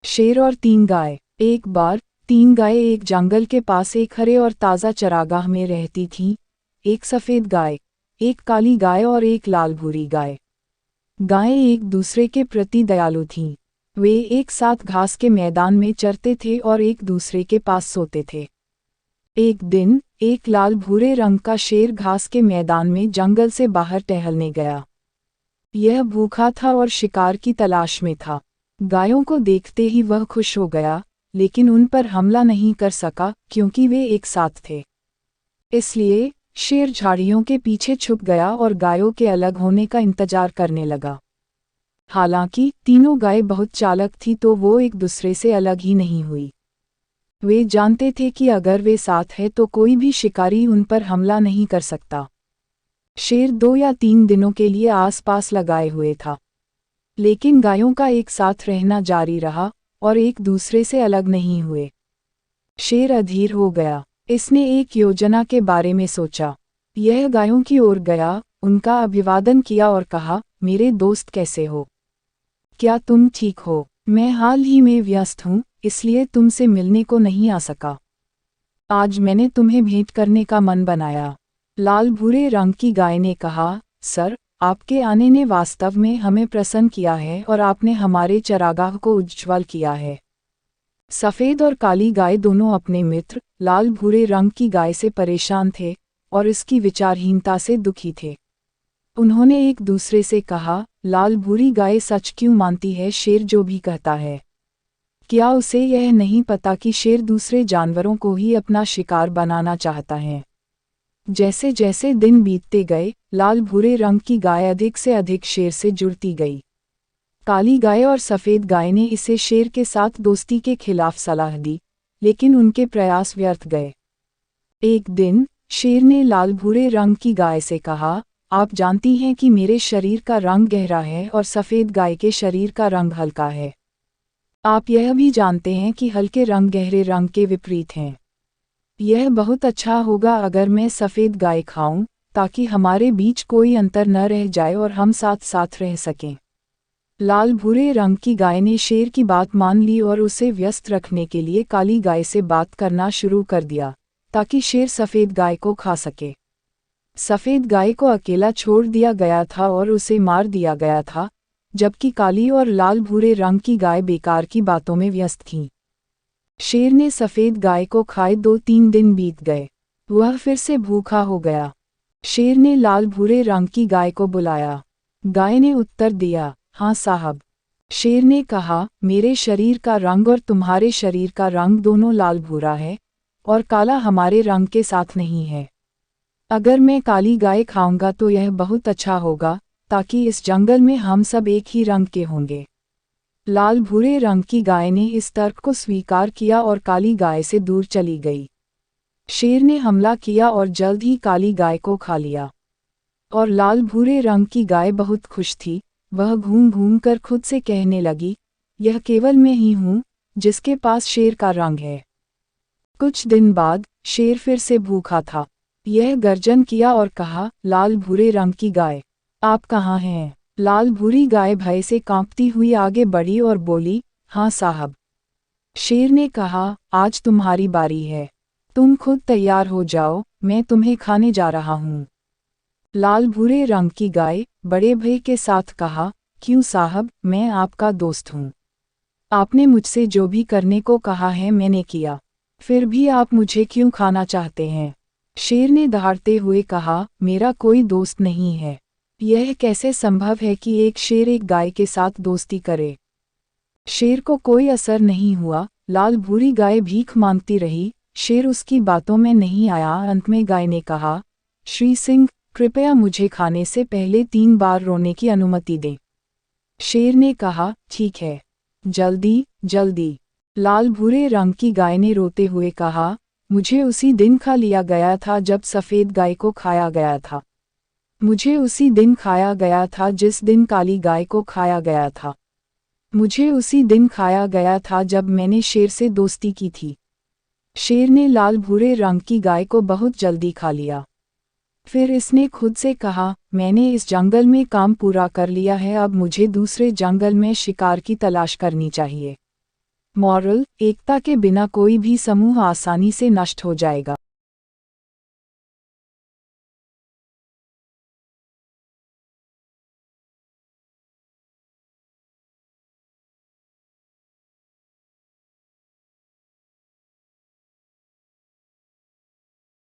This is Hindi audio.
शेर और 3 गाय। एक बार 3 गायें एक जंगल के पास एक हरे और ताज़ा चरागाह में रहती थीं। एक सफ़ेद गाय, एक काली गाय और एक लाल भूरी गाय। गायें एक दूसरे के प्रति दयालु थीं। वे एक साथ घास के मैदान में चरते थे और एक दूसरे के पास सोते थे। एक दिन एक लाल भूरे रंग का शेर घास के मैदान में जंगल से बाहर टहलने गया। यह भूखा था और शिकार की तलाश में था। गायों को देखते ही वह खुश हो गया, लेकिन उन पर हमला नहीं कर सका क्योंकि वे एक साथ थे। इसलिए शेर झाड़ियों के पीछे छुप गया और गायों के अलग होने का इंतजार करने लगा। हालांकि तीनों गायें बहुत चालाक थीं तो वो एक दूसरे से अलग ही नहीं हुई। वे जानते थे कि अगर वे साथ हैं तो कोई भी शिकारी उन पर हमला नहीं कर सकता। शेर 2 या 3 दिनों के लिए आसपास लगाए हुए था, लेकिन गायों का एक साथ रहना जारी रहा और एक दूसरे से अलग नहीं हुए। शेर अधीर हो गया। इसने एक योजना के बारे में सोचा। यह गायों की ओर गया, उनका अभिवादन किया और कहा, मेरे दोस्त कैसे हो? क्या तुम ठीक हो? मैं हाल ही में व्यस्त हूँ, इसलिए तुमसे मिलने को नहीं आ सका। आज मैंने तुम्हें भेंट करने का मन बनाया। लाल भूरे रंग की गाय ने कहा, सर, आपके आने ने वास्तव में हमें प्रसन्न किया है और आपने हमारे चरागाह को उज्ज्वल किया है। सफ़ेद और काली गाय दोनों अपने मित्र लाल भूरे रंग की गाय से परेशान थे और इसकी विचारहीनता से दुखी थे। उन्होंने एक दूसरे से कहा, लाल भूरी गाय सच क्यों मानती है शेर जो भी कहता है? क्या उसे यह नहीं पता कि शेर दूसरे जानवरों को ही अपना शिकार बनाना चाहता है? जैसे जैसे दिन बीतते गए, लाल भूरे रंग की गाय अधिक से अधिक शेर से जुड़ती गई। काली गाय और सफ़ेद गाय ने इसे शेर के साथ दोस्ती के खिलाफ सलाह दी, लेकिन उनके प्रयास व्यर्थ गए। एक दिन शेर ने लाल भूरे रंग की गाय से कहा, आप जानती हैं कि मेरे शरीर का रंग गहरा है और सफ़ेद गाय के शरीर का रंग हल्का है। आप यह भी जानते हैं कि हल्के रंग गहरे रंग के विपरीत हैं। यह बहुत अच्छा होगा अगर मैं सफ़ेद गाय खाऊं, ताकि हमारे बीच कोई अंतर न रह जाए और हम साथ साथ रह सकें। लाल भूरे रंग की गाय ने शेर की बात मान ली और उसे व्यस्त रखने के लिए काली गाय से बात करना शुरू कर दिया, ताकि शेर सफ़ेद गाय को खा सके। सफ़ेद गाय को अकेला छोड़ दिया गया था और उसे मार दिया गया था, जबकि काली और लाल भूरे रंग की गाय बेकार की बातों में व्यस्त थीं। शेर ने सफ़ेद गाय को खाए 2-3 दिन बीत गए। वह फिर से भूखा हो गया। शेर ने लाल भूरे रंग की गाय को बुलाया। गाय ने उत्तर दिया, हाँ साहब। शेर ने कहा, मेरे शरीर का रंग और तुम्हारे शरीर का रंग दोनों लाल भूरा है, और काला हमारे रंग के साथ नहीं है। अगर मैं काली गाय खाऊंगा तो यह बहुत अच्छा होगा, ताकि इस जंगल में हम सब एक ही रंग के होंगे। लाल भूरे रंग की गाय ने इस तर्क को स्वीकार किया और काली गाय से दूर चली गई। शेर ने हमला किया और जल्द ही काली गाय को खा लिया। और लाल भूरे रंग की गाय बहुत खुश थी। वह घूम घूम कर खुद से कहने लगी, यह केवल मैं ही हूँ जिसके पास शेर का रंग है। कुछ दिन बाद शेर फिर से भूखा था। यह गर्जन किया और कहा, लाल भूरे रंग की गाय, आप कहाँ हैं? लाल भूरी गाय भय से कांपती हुई आगे बढ़ी और बोली, हाँ साहब। शेर ने कहा, आज तुम्हारी बारी है। तुम खुद तैयार हो जाओ, मैं तुम्हें खाने जा रहा हूँ। लाल भूरे रंग की गाय बड़े भय के साथ कहा, क्यों साहब, मैं आपका दोस्त हूँ। आपने मुझसे जो भी करने को कहा है मैंने किया, फिर भी आप मुझे क्यों खाना चाहते हैं? शेर ने दहाड़ते हुए कहा, मेरा कोई दोस्त नहीं है। यह कैसे संभव है कि एक शेर एक गाय के साथ दोस्ती करे? शेर को कोई असर नहीं हुआ। लाल भूरी गाय भीख मांगती रही। शेर उसकी बातों में नहीं आया। अंत में गाय ने कहा, श्री सिंह, कृपया मुझे खाने से पहले 3 बार रोने की अनुमति दें। शेर ने कहा, ठीक है, जल्दी जल्दी। लाल भूरे रंग की गाय ने रोते हुए कहा, मुझे उसी दिन खा लिया गया था जब सफ़ेद गाय को खाया गया था। मुझे उसी दिन खाया गया था जिस दिन काली गाय को खाया गया था। मुझे उसी दिन खाया गया था जब मैंने शेर से दोस्ती की थी। शेर ने लाल भूरे रंग की गाय को बहुत जल्दी खा लिया। फिर इसने खुद से कहा, मैंने इस जंगल में काम पूरा कर लिया है, अब मुझे दूसरे जंगल में शिकार की तलाश करनी चाहिए। मॉरल, एकता के बिना कोई भी समूह आसानी से नष्ट हो जाएगा।